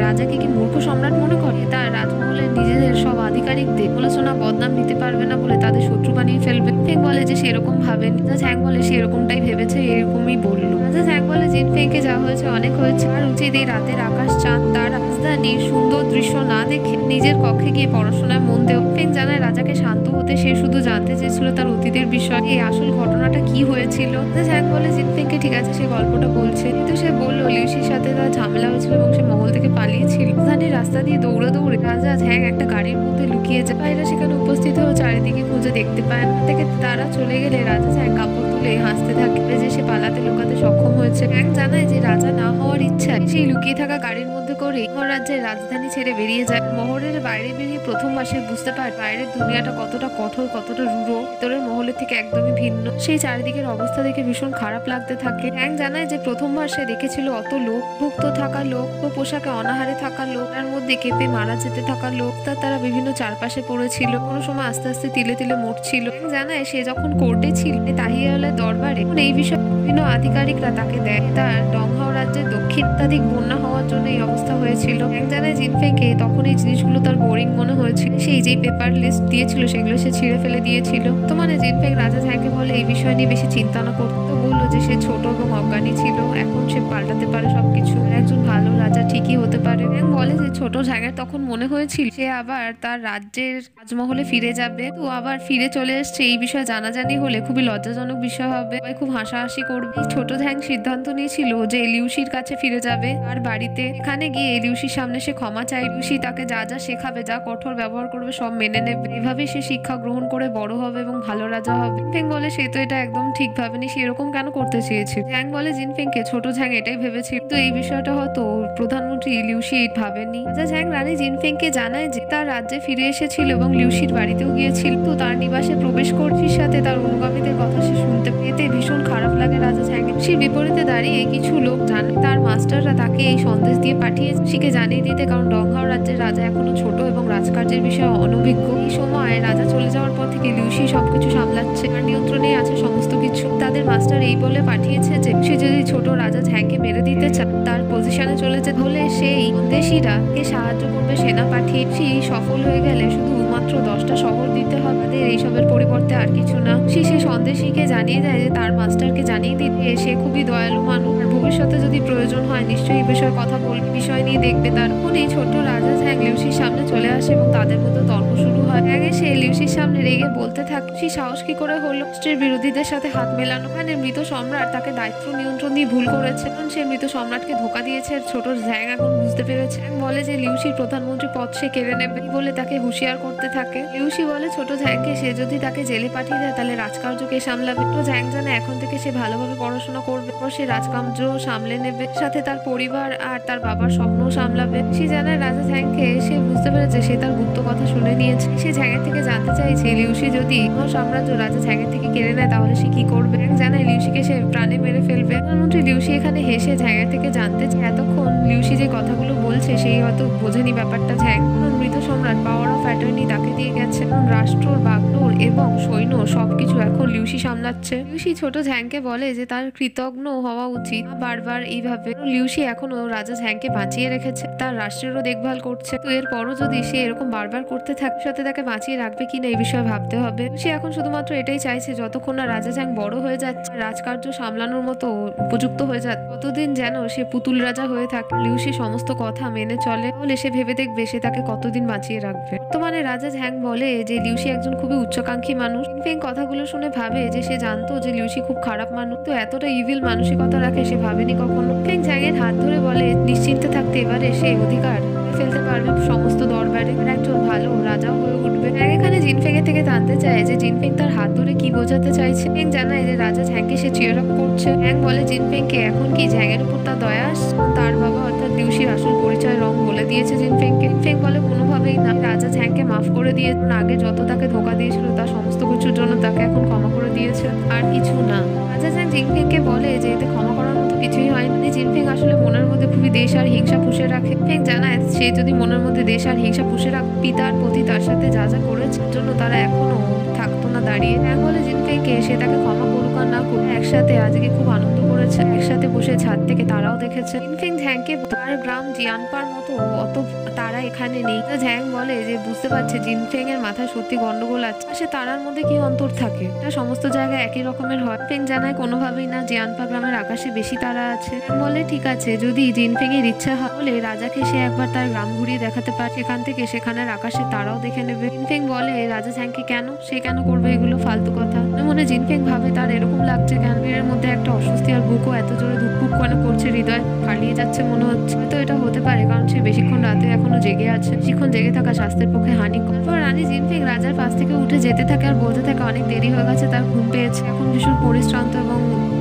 রাজাকে কি মূর্খ সম্রাট মনে করে? তার রাজমহলের নিজেদের সব আধিকারিকদের বলেছনা বদনাম নিতে পারবে না বলে তাদের শত্রু বানিয়ে ফেলবে। ফেং বলে যে সেরকম ভাবেনি। রাজা ঝ্যাং বলে সে এরকমটাই ভেবেছে, এরকমই বললো। রাজা ঝ্যাং বলে জিনফেংকে যা হয়েছে অনেক হয়েছে, আর উচিত এই রাতের আকাশ, চাঁদ, তার রাজধানীর সুন্দর দৃশ্য না দেখে নিজের কক্ষে গিয়ে পড়াশোনায় মন দেও। ফেং জানায় রাজাকে শান্ত হতে সে শুধু জানতে চেয়েছিল তার অতীতের বিষয়, এই আসল ঘটনাটা কি হয়েছিল। ঝ্যাং বলে জিনফেংকে ঠিক আছে সে গল্পটা বলছে, কিন্তু সে বললো লিউসির সাথে তার ঝামেলা হয়েছিল এবং সে মহল থেকে পালিয়েছিল। রাজধানীর রাস্তা দিয়ে দৌড়ে দৌড়ে রাজা ঝ্যাং একটা গাড়ির মধ্যে লুকিয়ে যায়। ভাইরা সেখানে উপস্থিত হয়ে চারিদিকে খুঁজে দেখতে পায় না। থেকে তারা চলে গেলে রাজা ঝ্যাং কাপড় তুলে হাসতে থাকে যে সে পালাতে লুকাতে সক্ষম হয়েছে। ঝ্যাং জানায় যে রাজা না হওয়ার ইচ্ছায় সেই লুকিয়ে থাকা গাড়ির মধ্যে করে রাজ্যের রাজধানী ছেড়ে বেরিয়ে যায়। মহলের বাইরে বেরিয়ে প্রথম মাসে বুঝতে পারে বাইরের দুনিয়াটা কতটা কঠোর, কতটা রূঢ়, ভেতরের মহলের থেকে একদমই ভিন্ন। সেই চারিদিকের অবস্থা দেখে ভীষণ খারাপ লাগতে থাকে। ঝ্যাং জানায় যে প্রথমবার সে দেখেছিল অত লোক, ভুক্ত থাকা লোক, তো পোশাকে অনাহারে থাকা লোক, তার মধ্যে কেঁপে মারা যেতে থাকা লোক, তারা বিভিন্ন চারপাশে পড়েছিল, কোনো সময় আস্তে আস্তে তিলে তিলে মরছিল। জানায় সে যখন কোর্টে ছিল তাহিয়ালের দরবারে এই বিষয়ে বিভিন্ন আধিকারিকরা তাকে দেয় তার ডংহাও রাজ্যের দক্ষিণাধিক বন্যা হওয়ার জন্য এই অবস্থা হয়েছিল। জানায় জিনফেংকে তখন এই জিনিসগুলো তার বোরিং মনে হয়েছিল। সেই যে পেপার লিস্ট দিয়েছিল সেগুলো সে ছিঁড়ে ফেলে দিয়েছিল। তো মানে জিনফেং রাজা ঝ্যাংকে বলে এই বিষয় নিয়ে বেশি চিন্তা না করতে। তো বললো যে সে ছোট এবং অজ্ঞানী ছিল, এখন সে পাল্টাতে পারে সবকিছু, একজন ভালো রাজা ঠিকই হতে পারে। বলে যে ছোট ঝ্যাঙের তখন মনে হয়েছিল সে আবার তার রাজ্যের রাজমহলে ফিরে যাবে, তো আবার ফিরে চলে এসছে এই বিষয়ে জানাজানি হলে খুবই লজ্জাজনক বিষয় হবে, খুব হাসাহাসি করবে। ছোট ঝ্যাং সিদ্ধান্ত নিয়েছিল যে লিউসির কাছে ফিরে যাবে আর বাড়িতে, এখানে গিয়ে লিউসির সামনে সে ক্ষমা চাই, লিউসি তাকে যা যা শেখাবে, যা কঠোর ব্যবহার করবে সব মেনে নেবে, এভাবেই সে শিক্ষা গ্রহণ করে বড় হবে এবং ভালো রাজা হবে। জিনফেং বলে সে তো এটা একদম ঠিক ভাবেনি, সে এরকম কেন করতে চেয়েছে। ঝ্যাং বলে জিনফেংকে ছোট ঝ্যাং এটাই ভেবেছিল, কিন্তু এই বিষয়টা হয়তো প্রধানমন্ত্রী লিউসি ভাবেনি। রাজা ঝ্যাং রানী জিনফেংকে জানায় যে তার রাজ্যে ফিরে এসেছিল এবং লিউসির বাড়িতেও গিয়েছিল, তো তার নিবাসে প্রবেশ করছির সাথে তার অনুগামীদের কথা সে শুনতে পেতে ভীষণ খারাপ লাগে রাজা ঝ্যাংয়ের। সে বিপরীতে দাঁড়িয়ে কিছু লোক জানে তার মাস্টাররা তাকে এই সন্দেশ দিয়ে পাঠিয়েছে শিকে জানিয়ে দিতে, কারণ ডংহাও রাজ্যের রাজা এখনো ছোট এবং রাজকার্যের বিষয়ে অনভিজ্ঞ। এই সময় রাজা চলে যাওয়ার পর থেকে লিউসি সবকিছু সামলাচ্ছে, তার নিয়ন্ত্রণে আছে সমস্ত কিছু। তাদের মাস্টার এই বলে পাঠিয়েছে যে সে যদি ছোট রাজা ঝ্যাংকে মেরে দিতে চায়, তার পজিশনে চলে যেতে হলে সেই সন্দেশীরা কে সাহায্য করবে সেনা পাঠিয়ে। সে সফল হয়ে গেলে শুধুমাত্র 10টা শহর দিতে হবে, এইসবের পরিবর্তে আর কিছু না। সে সন্দেশীকে জানিয়ে দেয় যে তার মাস্টারকে জানিয়ে দিতে সে খুবই দয়ালু মানুষ, আর ভবিষ্যতে যদি প্রয়োজন হয় নিশ্চয়ই এই বিষয়ে কথা বলবে, বিষয় নিয়ে দেখবে। তার এই ছোট রাজা ঝ্যাং লিউসির সামনে চলে আসে এবং তাদের মধ্যে তর্ক শুরু হয়। আগে সে লিউসির সামনে রেগে বলতে থাকে সে সাহস কি করে হলো রাষ্ট্রের বিরোধীদের সাথে হাত মেলানো, মানে মৃত সম্রাট তাকে দায়িত্ব নিয়ন্ত্রণ দিয়ে ভুল করেছে, কারণ সে মৃত সম্রাটকে ধোকা দিয়েছে। ছোট ঝ্যাং এখন বুঝতে পেরেছে, বলে যে লিউসির প্রধানমন্ত্রী পদ সে কেড়ে নেবে বলে তাকে হুঁশিয়ার করতে থাকে। লিউসি বলে ছোট ঝ্যাংকে সে যদি তাকে জেলে পাঠিয়ে দেয় তাহলে রাজকার্য কে সামলাবে। তো ঝ্যাং জানে এখন থেকে সে ভালোভাবে পড়াশোনা করবে, সে রাজকার্য সামলে নেবে, সাথে তার পরিবার আর তার বাবার স্বপ্নও সামলাবে। সে জানে রাজা ঝ্যাংকে সে বুঝতে পেরেছে সে তার গুপ্ত কথা শুনে নিয়েছে। সে ঝ্যাংয়ের থেকে জানতে চাইছে লিউসি যদি সাম্রাজ্য রাজা ঝ্যাংয়ের থেকে কেড়ে নেয় তাহলে সে কি করবে। জানায় লিউসিকে সে প্রাণে মেরে ফেলবে। প্রধানমন্ত্রী লিউসি এখানে হেসে ঝ্যাংয়ের থেকে জানতে চায় এতক্ষণ লিউসি যে কথাগুলো বলছে সেই হয়তো বোঝেনি ব্যাপারটা। ঝ্যাং মৃত সম্রাট পাওয়ার অফ অ্যাটর্নি তাকে দিয়ে গেছে, রাষ্ট্র বাগডোর এবং সৈন্য সবকিছু এখন লিউসি সামলাচ্ছে। লিউসি ছোট ঝ্যাংকে বলে যে তার কৃতজ্ঞ হওয়া উচিত বারবার এইভাবে। লিউসি এখনো রাজা ঝ্যাংকে বাঁচিয়ে রেখেছে, তার রাষ্ট্রেরও দেখভাল করছে, তো এরপরও যদি সে এরকম বারবার করতে থাকে সাথে তাকে বাঁচিয়ে রাখবে কিনা এই বিষয়ে ভাবতে হবে। সে এখন শুধুমাত্র এটাই চাইছে যতক্ষণ না রাজা ঝ্যাং বড় হয়ে যাচ্ছে, রাজকার্য সামলানোর মতো উপযুক্ত হয়ে যাচ্ছে, ততদিন যেন সে পুতুল রাজা হয়ে থাকে। লিউসি সমস্ত কথা মেনে চলে, তাহলে সে ভেবে দেখবে সে তাকে কতদিন বাঁচিয়ে রাখবে। বর্তমানে রাজা ঝ্যাং বলে যে লিউসি একজন খুবই উচ্চাকাঙ্ক্ষী মানুষ। জিনফেং কথাগুলো শুনে ভাবে যে সে জানতো যে লিউসি খুব খারাপ মানুষ, তো এতটা ইভিল মানসিকতা রাখে সে ভাবেনি কখনো। ফেং ঝ্যাংয়ের হাত ধরে বলে নিশ্চিন্তে থাকতে এবারে সে অধিকার ফেলতে পারবে সমস্ত দরবারে, একজন ভালো রাজাও হয়ে উঠবে। এখানে জিনফেং এর থেকে জানতে চায় যে জিনফেং তার হাত ধরে কি বোঝাতে চাইছে। ফেং জানায় যে রাজা ঝ্যাংকে সে চিয়ার আপ করছে। ফ্যাং বলে জিনফেংকে এখন কি ঝ্যাংয়ের উপর তার দয়া আসছে, তার বাবা অর্থাৎ লিউসির আসল পরিচয় রং বলে দিয়েছে জিনফেংকে। ফেং বলে কোনোভাবেই না, রাজা ঝ্যাংকে মাফ করে দিয়ে আগে যত তাকে ধোকা দিয়েছিল তার সমস্ত কিছুর জন্য তাকে এখন ক্ষমা করে দিয়েছে, আর কিছু না। রাজা ঝ্যাং জিনফেংকে বলে যে এতে ক্ষমা করার মতো কিছুই হয়নি। জিনফেং আসলে মনের মধ্যে খুবই দেশ আর হিংসা পুষে রাখে। ফেং জানায় সে যদি মনের মধ্যে দেশ আর হিংসা পুষে রাখ পিতার প্রতি তার সাথে যা যা করেছে জন্য তারা এখনো থাকতো না দাঁড়িয়ে। ফ্যাং বলে জিনফেংকে সে তাকে ক্ষমা করুক আর না করুক, একসাথে আজকে খুব আনন্দ করেছে, একসাথে বসে ছাদ থেকে তারাও দেখেছে। জিনফেং ঝ্যাংকে তার গ্রাম জিয়ানপার মতো অত তারা এখানে নেই। ঝ্যাং বলে যে বুঝতে পারছে জিনফেং এর মাথায় সত্যি গন্ডগোল আছে, সে তারার মধ্যে কি অন্তর থাকে, এটা সমস্ত জায়গায় একই রকমের হয়। ফেং জানায় কোনোভাবেই না, জিয়ানপা গ্রামের আকাশে বেশি তারা আছে। বলে ঠিক আছে, যদি জিনফেং এর ইচ্ছা হয় বলে রাজাকে সে একবার তার গ্রাম ঘুরিয়ে দেখাতে পারে, সেখান থেকে সেখানের আকাশে তারাও দেখে নেবে। জিনফেং বলে রাজা ঝ্যাংকে কেন, সে কেন করবে এগুলো ফালতু কথা। মনে জিনফেং ভাবে তার এরকম লাগছে কেন, এর মধ্যে একটা অস্বস্তি আর বুকও এত জোরে ধুকপুক কেন করছে, হৃদয় ফালিয়ে যাচ্ছে মনে হচ্ছে। হয়তো এটা হতে পারে কারণ সে বেশিক্ষণ রাতে এখনো জেগে আছে, বেশিক্ষণ জেগে থাকা স্বাস্থ্যের পক্ষে হানিকর। তারপর রানী জিনফেং রাজার পাশ থেকে উঠে যেতে থাকে আর বলতে থাকে অনেক দেরি হয়ে গেছে, তার ঘুম পেয়েছে, এখন ভীষণ পরিশ্রান্ত এবং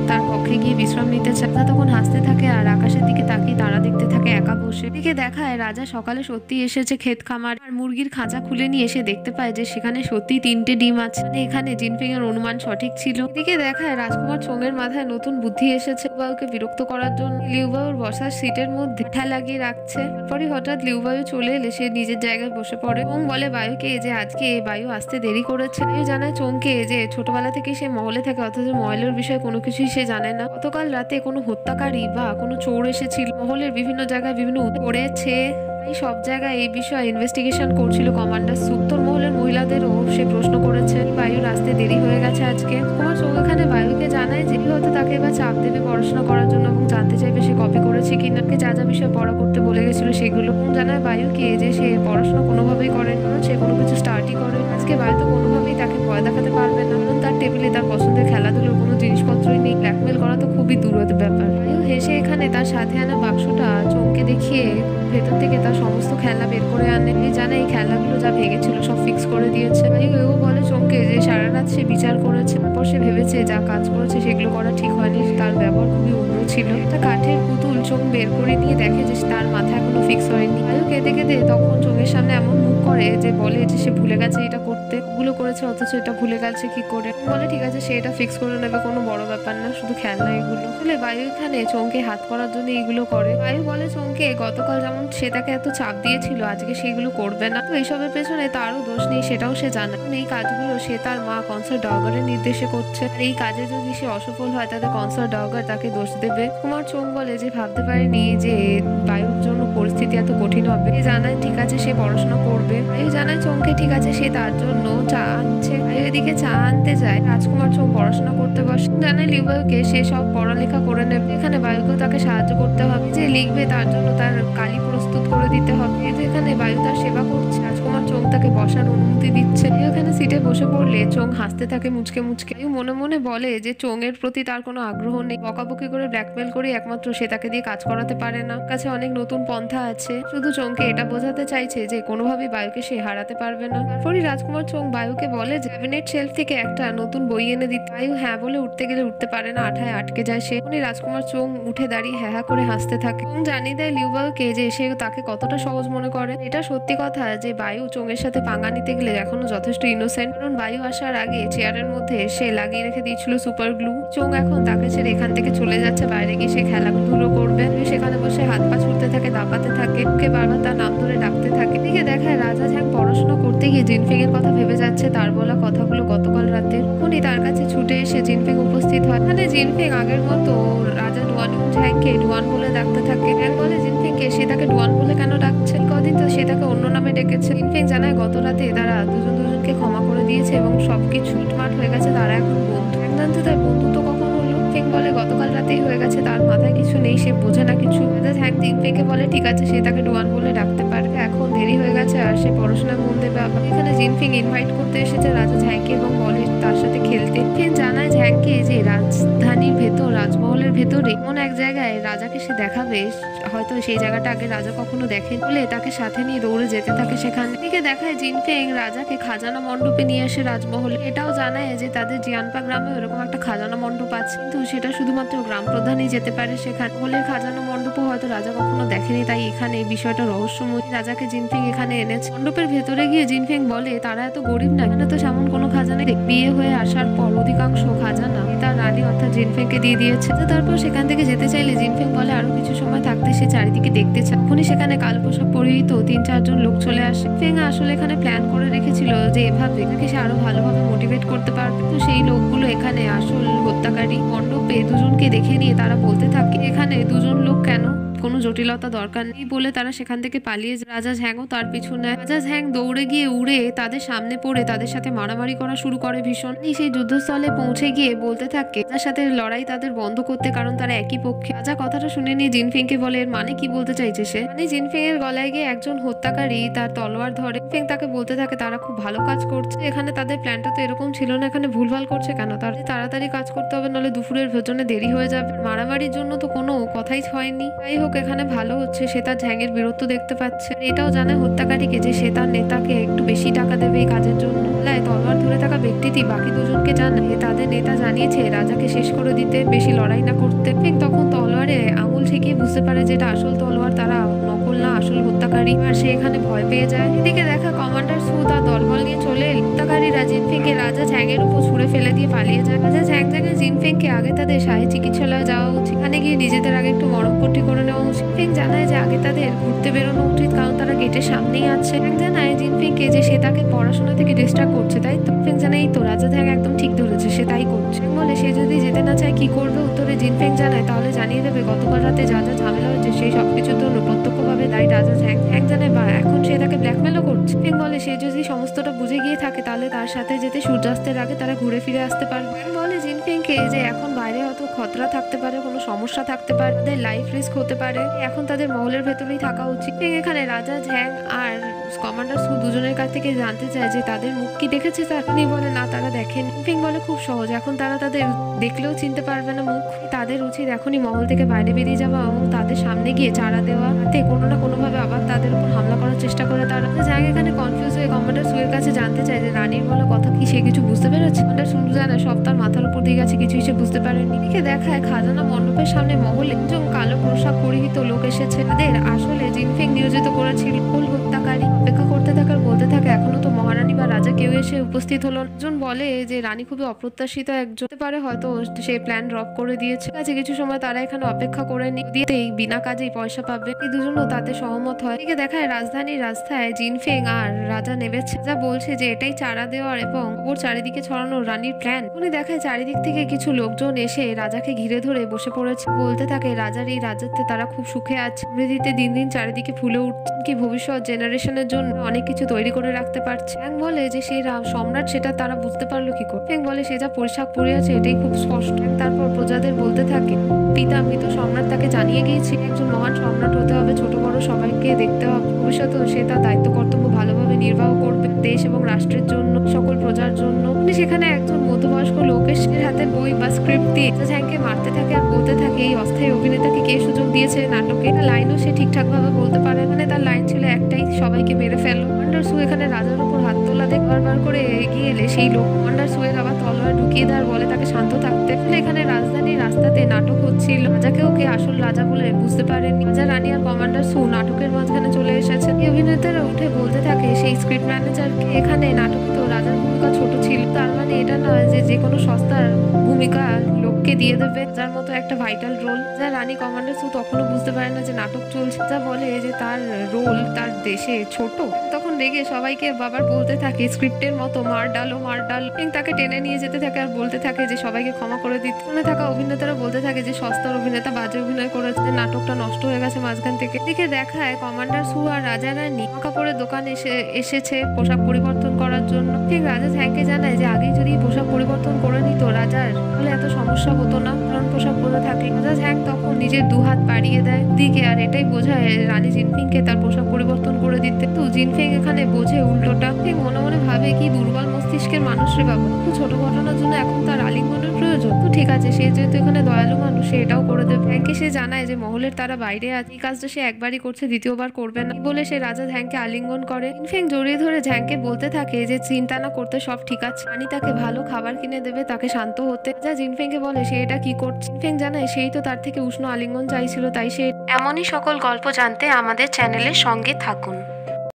তার কক্ষে গিয়ে বিশ্রাম নিতে চায়। তখন হাসতে থাকে আর আকাশের দিকে তাকিয়ে তারা দেখতে থাকে একা বসে। দিকে দেখায় রাজা সকালে সত্যি এসেছে ক্ষেত খামার, আর মুরগির খাঁচা খুলে নিয়ে এসে দেখতে পায় যে সেখানে সত্যি 3টে ডিম আছে, মানে এখানে জিনফেং এর অনুমান সঠিক ছিল। দিকে দেখায় রাজকুমার চোঙের মাথায় নতুন বুদ্ধি এসেছে লিউবাউকে বিরক্ত করার জন্য। লিউবাউর বসার সিটের মধ্যে ঠা লাগিয়ে রাখছে। তারপরই হঠাৎ লিউবায়ু চলে এলে সে নিজের জায়গায় বসে পড়ে এবং বলে বায়ুকে যে আজকে বায়ু আসতে দেরি করেছে। বায়ু জানায় চোঙকে যে ছোটবেলা থেকে সে মহলে থাকে, অথচ মহলের বিষয়ে কোনো কিছুই সে জানে না। গতকাল রাতে কোনো হত্যাকারী বা কোনো চোর এসেছিল মহলের বিভিন্ন জায়গায়, বিভিন্ন করেছে সব জায়গায় এই বিষয়ে ইনভেস্টিগেশন করছিল কমান্ডার সু। উত্তর মহলের মহিলাদেরও সে প্রশ্ন করেছে। বায়ুর আসতে দেরি হয়ে গেছে আজকে। তোমার চোখ এখানে বায়ুকে জানায় যে হয়তো তাকে এবার চাপ দেবে পড়াশোনা করার জন্য এবং জানতে চাইবে সে কপি করেছে কিনা, যা যা বিষয়ে পড়া করতে বলে গেছিল সেগুলো। জানায় বায়ুকে যে সে পড়াশোনা কোনোভাবেই করেন, কারণ সে কোনো কিছু স্টার্টই করে। আজকে বায়ু তো কোনোভাবেই তাকে ভয় দেখাতে পারবে না, কারণ তার টেবিলে তার পছন্দের খেলাধুলোর কোনো জিনিসপত্রই নেই। ব্ল্যাকমেল করা তো খুবই দূরের ব্যাপার। বায়ু হেসে এখানে তার সাথে আনা বাক্সটা চোংকে দেখিয়ে ভেতর থেকে তার সমস্ত খেলনা বের করে আনে। জানে এই খেলনাগুলো যা ভেঙেছিল সব ফিক্স করে দিয়েছে। বায়ু এও বলে চোংকে যে সারা রাত সে বিচার করেছে, তারপর সে ভেবেছে যা কাজ করেছে সেগুলো করা ঠিক হয়নি, তার ব্যবহার খুবই উগ্র ছিল। একটা কাঠের পুতুল চোং বের করে নিয়ে দেখে যে তার মাথা এখনো ফিক্স হয়নি। বায়ু কেঁদে কেঁদে তখন চোঙের সামনে এমন মুখ করে যে বলে যে সে ভুলে গেছে এটা করতে, গুলো করেছে অথচ এটা ভুলে গেছে কি করে। বলে ঠিক আছে সে এটা ফিক্স করে নেবে, কোনো বড় ব্যাপার না, শুধু খেলনা এগুলো। আসলে বায়ু এখানে চোংকে হাত করার জন্য এইগুলো করে। বায়ু বলে চোংকে গতকাল যেমন সে তাকে এত চাপ দিয়েছিল আজকে সেইগুলো করবে না, তো এইসবের পেছনে তারও দোষ নেই সেটাও সে জানে। এই কাজগুলো সে তার মা কনসার্ট ডগারের নির্দেশে করছে, আর এই কাজে যদি সে অসফল হয় তাহলে কনসার্ট ডগার তাকে দোষ দেবে। কুমার চোং বলে যে ভাবতে পারেনি যে বায়ুর জন্য পরিস্থিতি এত কঠিন হবে। সে জানায় ঠিক আছে সে পড়াশোনা করবে। বায়ু জানায় চোংকে ঠিক আছে সে তার জন্য চা আনছে। বায়ু এদিকে চা আনতে যায়, রাজকুমার চোং পড়াশোনা করতে বসে। জানায় লিউবায়ুকে সে সব পড়ালেখা করে নেবে, এখানে বায়ুকেও তাকে সাহায্য করতে হবে, যে লিখবে তার জন্য তার কালি প্রস্তুত করে দিতে হবে। এখানে বায়ু তার সেবা করছে, রাজকুমার চোং তাকে বসার অনুমতি দিচ্ছে। এখানে সিটে বসে পড়লে চোং হাসতে থাকে মুচকে মুচকে। মনে মনে বলে যে চোং এর প্রতি তার কোনো আগ্রহ নেই, বকাবকি করে ব্ল্যাকমেল করে একমাত্র সে তাকে দিয়ে কাজ করাতে পারে না, কাছে অনেক নতুন পন্থা আছে। শুধু চোংকে এটা বোঝাতে চাইছে যে কোনোভাবেই বায়ুকে সে হারাতে পারবে না। তারপরই রাজকুমার চোং বায়ুকে বলে যে ক্যাবিনেট শেলফ থেকে একটা নতুন বই এনে দিতে। বায়ু হ্যাঁ বলে উঠতে গেলে উঠতে পারে না, আঠায় আটকে যায় সে। রাজকুমার চোং উঠে দাঁড়িয়ে হ্যাঁ করে হাসতে থাকে। চোং জানিয়ে দেয় লিউবায়ুকে যে সে তাকে কতটা সহজ মনে করে। এটা সত্যি কথা যে বায়ু চোঙের সাথে পাঙ্গা নিতে গেলে এখনো যথেষ্ট ইনোসেন্ট, কারণ বায়ু আসার আগে চেয়ারের মধ্যে সে লাগিয়ে রেখে দিয়েছিল সুপার গ্লু। চোং এখন তাকে ছেড়ে এখান থেকে চলে যাচ্ছে, বাইরে গিয়ে সে খেলাধুলো করবে। সেখানে বসে হাত পা ছুটতে থাকে, দাপাতে থাকে, ওকে বারবার তার নাম ধরে ডাকতে থাকে। এদিকে দেখায় রাজা ঝ্যাং পড়াশোনা করতে গিয়ে জিনফিং এর কথা ভেবে যাচ্ছে, তার বলা কথাগুলো গতকাল রাতে। তখনই তার কাছে ছুটে এসে জিনফিং উপস্থিত হয়। মানে জিনফিং আগের মতো রাজা ডুয়ানিং ঝ্যাংকে ডুয়ান বলে ডাকতে থাকে। ঝ্যাং বলে জিনফিংকে সে তাকে ডুয়ান বলে কেন ডাকছে, কদিন তো সে তাকে অন্য নামে ডেকেছে। জিনফিং জানায় গত রাতে তারা দুজন দুজনকে ক্ষমা করে দিয়েছে এবং সবকিছু মিটমাট হয়ে গেছে, তারা এখন বন্ধু। জানতে তার বন্ধুত্ব কখন হলো? ফিং বলে গতকাল রাতেই হয়ে গেছে, তার মাথায় কিছু নেই, সে বোঝে না কিছু। ঝ্যাং জিনফিংকে বলে ঠিক আছে সে তাকে ডুয়ান বলে ডাকতে পারে, এখন দেরি হয়ে গেছে আর সে পড়াশোনায় মন দেবে। আবার এখানে জিনফিং ইনভাইট করতে এসেছে রাজা ঝ্যাংকে এবং বলে তার সাথে খেলতে। ফিং জানায় ঝ্যাংকে যে রাজধানীর ভেতর, রাজমহলের ভেতরে এমন এক জায়গায় রাজাকে সে দেখাবে, হয়তো সেই জায়গাটা আগে রাজা কখনো দেখেন, বলে তাকে সাথে নিয়ে দৌড়ে যেতে থাকে সেখানে। এদিকে দেখায় জিনফিং রাজাকে খাজানা মণ্ডপে নিয়ে আসে রাজমহলে। এটাও জানায় যে তাদের জিয়ানপা গ্রামে এরকম একটা খাজানা মণ্ডপ আছে, কিন্তু সেটা শুধুমাত্র গ্রাম প্রধানই যেতে পারে সেখানে। বলে খাজানা মণ্ডপও হয়তো রাজা কখনো দেখেনি, তাই এখানে এই বিষয়টা রহস্যময়। রাজাকে জিনফিং এখানে এনেছে। মণ্ডপের ভেতরে গিয়ে জিনফিং বলে তারা এত গরিব না, এখানে তো তেমন কোনো খাজানা নেই। বিয়ে হয়ে আসার পর অধিকাংশ খাজানা তার রানী অর্থাৎ জিনফিংকে দিয়ে দিয়েছে। তারপর সেখান থেকে যেতে চাইলে জিনফিং বলে আরো কিছু সময় থাকতে সে চারিদিকে দেখতে চায়। তখনই সেখানে কালো পোশাক পরিহিত 3-4 জন লোক চলে আসে। ফেং আসলে এখানে প্ল্যান করে রেখেছিল যে এভাবে তাকে সে আরো ভালোভাবে মোটিভেট করতে পারবে, তো সেই লোকগুলো এখানে আসল হত্যাকারী। মণ্ডপে দুজনকে দেখে নিয়ে তারা বলতে থাকে এখানে দুজন লোক কেন, কোনো জটিলতা দরকার নেই বলে তারা সেখান থেকে পালিয়ে যায়। রাজা ঝ্যাংও তার পিছু নেয়। রাজা ঝ্যাং দৌড়ে গিয়ে উড়ে তাদের সামনে পড়ে তাদের সাথে মারামারি করা শুরু করে ভীষণ। সেই যুদ্ধস্থলে পৌঁছে গিয়ে বলতে থাকে রাজার সাথে লড়াই তাদের বন্ধ করতে, কারণ তারা একই পক্ষে। রাজা কথাটা শুনে নিয়ে জিনফিংকে বলে এর মানে কি বলতে চাইছে সে। মানে জিনফিং এর গলায় গিয়ে একজন হত্যাকারী তার তলোয়ার ধরে। ফিং তাকে বলতে থাকে তারা খুব ভালো কাজ করছে, এখানে তাদের প্ল্যানটা তো এরকম ছিল না, এখানে ভুলভাল করছে কেন, তারা তাড়াতাড়ি কাজ করতে হবে নাহলে দুপুরের ভোজনে দেরি হয়ে যাবে। মারামারির জন্য তো কোনো কথাই হয়নি, যাই হোক এখানে ভালো হচ্ছে। সে তার ঝ্যাংয়ের বীরত্ব দেখতে পাচ্ছে, এটাও জানে হত্যাকারীকে যে সে তার নেতাকে একটু বেশি টাকা দেবে এই কাজের জন্য। তলোয়ার ধরে থাকা ব্যক্তিটি বাকি দুজনকে জানায় তাদের নেতা জানিয়েছে রাজাকে শেষ করে দিতে, বেশি লড়াই না করতে। ঠিক তখন তলোয়ারে আঙুল ঠেকিয়ে বুঝতে পারে যে এটা আসল তলোয়ার, তারা নকল না আসল হত্যাকারী, আর সে এখানে ভয় পেয়ে যায়। এদিকে দেখা কমান্ডার সু তার দলবল নিয়ে চলে এল। হত্যাকারীরা জিনফিংকে রাজা ঝ্যাংয়ের উপর ছুড়ে ফেলে দিয়ে পালিয়ে যায়। রাজা ঝ্যাং জানায় জিনফিংকে আগে তাদের শাহী চিকিৎসালয়ে যাওয়া উচিত, এখানে গিয়ে নিজেদের আগে একটু মরমপট্টি করে নেওয়া উচিত। ফিং জানায় যে আগে তাদের ঘুরতে বেরোনো উচিত, কারণ তারা গেটের সামনেই আছে। ঝ্যাং জানায় জিনফিংকে যে সে তাকে পড়াশোনা থেকে ডিস্ট্রাক্ট করছে, তাই তো। ফিং জানায় এই তো রাজা ঝ্যাং একদম ঠিক ধরেছে, সে তাই করছে। বলে সে যদি যেতে না চায় কি করবে, উত্তরে জিনফিং জানায় তাহলে জানিয়ে দেবে গতকাল রাতে যা যা ঝামেলা হয়েছে সেই সবকিছুর জন্য প্রত্যক্ষভাবে দায়ী রাজা ঝ্যাং। ঝ্যাং জানায় বা এখন সে তাকে ব্ল্যাকমেলও করছে। ফিং বলে সে যদি সমস্তটা বুঝে গিয়ে থাকে তাহলে তার সাথে যেতে সূর্যাস্তের আগে তারা ঘুরে ফিরে আসতে পারবে। বলে জিনফিংকে যে এখন বাইরে তো খতরা থাকতে পারে, কোনো সমস্যা থাকতে পারে, তাদের লাইফ রিস্ক হতে পারে, এখন তাদের মহলের ভেতরেই থাকা উচিত। এখানে রাজা ঝ্যাং আর কমান্ডার সু দুজনের কাছ থেকে জানতে চায় যে তাদের মুখ কি দেখেছে তার। উনি বলে না, তারা দেখেনি। জিনফিং বলে খুব সহজ, এখন তারা তাদের দেখলেও চিনতে পারবে না মুখ। তাদের উচিত এখনই মহল থেকে বাইরে বেরিয়ে যাওয়া এবং তাদের সামনে গিয়ে চারা দেওয়া, যাতে কোনো না কোনোভাবে আবার তাদের উপর হামলা করার চেষ্টা করে তারা। ঝ্যাং এখানে কনফিউজ হয়ে কমান্ডার সুয়ের কাছে জানতে চায় যে রানীর বলা কথা কি সে কিছু বুঝতে পেরেছে। কমান্ডার সু জানে সব তার মাথার উপর দিয়ে গেছে, কিছুই সে বুঝতে পারেনি। এদিকে দেখায় খাজানা মণ্ডপের সামনে মহলে একজন কালো পোশাক পরিহিত লোক এসেছে। তাদের আসলে জিনফিং নিয়োজিত করেছিল মূল হত্যাকারী। অপেক্ষা করতে থাকার বলতে থাকে এখনো তো মহারানী বা রাজা কেউ এসে উপস্থিত হলো। একজন বলে যে রানী খুবই অপ্রত্যাশিত একজন, হতে পারে হয়তো সে প্ল্যান ড্রপ করে দিয়েছে। কাছে কিছু সময় তারা এখানে অপেক্ষা করে দিতেই বিনা কাজেই পয়সা পাবে। এই দুজনও তাতে সহমত হয়। এদিকে দেখায় রাজধানীর রাস্তায় জিনফিং আর রাজা নেমেছে। যা বলছে যে এটাই চারা দেওয়ার এবং ওর চারিদিকে ছড়ানো রানীর প্ল্যান। উনি দেখায় চারিদিক থেকে কিছু লোকজন এসে রাজাকে ঘিরে ধরে বসে পড়েছে। বলতে থাকে রাজার এই রাজত্বে তারা খুব সুখে আছে, সমৃদ্ধিতে দিন দিন চারিদিকে ফুলে উঠছে, কি ভবিষ্যৎ জেনারেশনের জন্য অনেক কিছু তৈরি করে রাখতে পারছে। বলে যে সে সম্রাট, সেটা তারা বুঝতে পারলো কি করে। বলে সে যা পোশাক পরে আছে এটাই খুব স্পষ্ট। তারপর প্রজাদের বলতে থাকে পিতা মৃত সম্রাট তাকে জানিয়ে গিয়েছে একজন মহান সম্রাট হতে হবে, ছোট বড় সবাইকে দেখতে হবে। ভবিষ্যতেও সে তার দায়িত্ব কর্তব্য ভালোভাবে নির্বাহ করবে, দেশ এবং রাষ্ট্রের জন্য, সকল প্রজার জন্য। সেখানে একজন মধ্যবয়স্ক লোকের হাতে বই বা স্ক্রিপ্ট দিয়ে ঝ্যাংকে মারতে থাকে আর বলতে থাকে এই অস্থায়ী অভিনেতাকে কে সুযোগ দিয়েছে নাটকে। লাইনও সে ঠিকঠাক ভাবে বলতে পারে। মানে তার লাইন ছিল একটাই, সবাইকে মেরে ফেলো। কমান্ডার সু এখানে রাজার উপর হাত তোলা দেখে বারবার করে এগিয়ে এলে সেই লোক কমান্ডার সুয়ের আবার তলোয়ার ঢুকিয়ে দেওয়ার বলে তাকে শান্ত থাকতে। এখানে রাজধানীর রাস্তাতে নাটক হচ্ছিল। রাজাকে ওকে আসল রাজা বলে বুঝতে পারেনি। রাজা রানী আর কমান্ডার সু নাটকের মাঝখানে চলে এসেছে। এই অভিনেতারা উঠে বলতে থাকে সেই স্ক্রিপ্ট ম্যানেজারকে এখানে নাটকে তো রাজার ভূমিকা ছোট ছিল, তার মানে এটা নয় যে কোনো সস্তার ভূমিকা লোককে দিয়ে দেবে যার মতো একটা ভাইটাল রোল। যা রানী কমান্ডার সু তখনও বুঝতে পারে না যে নাটক চলছে। যা বলে যে তার রোল তার দেশে ছোট। তখন রেগে সবাইকে বাবার বলতে থাকে স্ক্রিপ্টের মতো মার ডালো মার ডালো। তাকে টেনে নিয়ে যেতে থাকে আর বলতে থাকে যে সবাইকে ক্ষমা করে দিতে। মনে থাকা অভিনেতারা বলতে থাকে যে সস্তার অভিনেতা বাজে অভিনয় করেছে, নাটকটা নষ্ট হয়ে গেছে মাঝখান থেকে। এদিকে দেখায় কমান্ডার সু আর রাজা রানী কাপড়ের দোকান এসেছে পোশাক পরিবর্তন করার জন্য। ঠিক রাজা ঝ্যাংকে জানায় যে আগেই যদি পোশাক পরিবর্তন করে নিত রাজার, তাহলে এত সমস্যা হতো না, কারণ পোশাক পরে থাকে। রাজা ঝ্যাং তখন নিজের দুহাত বাড়িয়ে দেয় দিকে, আর এটাই বোঝায় রানী জিনফিংকে তার পোশাক পরিবর্তন করে দিতে। তো জিনফিং এখানে বোঝে উল্টোটা। ঠিক মনে মনে ভাবে কি দুর্বল মস্তিষ্কের মানুষ রে বাবা, খুব ছোট ঘটনার জন্য এখন তার আলিঙ্গনের প্রয়োজন। তো ঠিক আছে, সে যেহেতু এখানে দয়ালু মানুষ, সে এটাও করে দেবে। ঝ্যাংকে সে জানায় যে মহলের তারা বাইরে আছে, এই কাজটা সে একবারই করছে, দ্বিতীয়বার করবে না বলে সে রাজা ঝ্যাংকে আলিঙ্গন করে। জিনফিং জড়িয়ে ধরে ঝ্যাংকে বলতে থাকে যে চিন্তা না করতে, সব ঠিক আছে। রানী তাকে ভালো খাবার কিনে দেবে, তাকে শান্ত হতে। যা জিনফিংকে বলে সে এটা কি করছে। জিনফিং জানায় সেই তো তার থেকে উষ্ণ আলিঙ্গন চাইছিল, তাই সে। এমনই সকল গল্প জানতে আমাদের চ্যানেলের সঙ্গে থাকুন।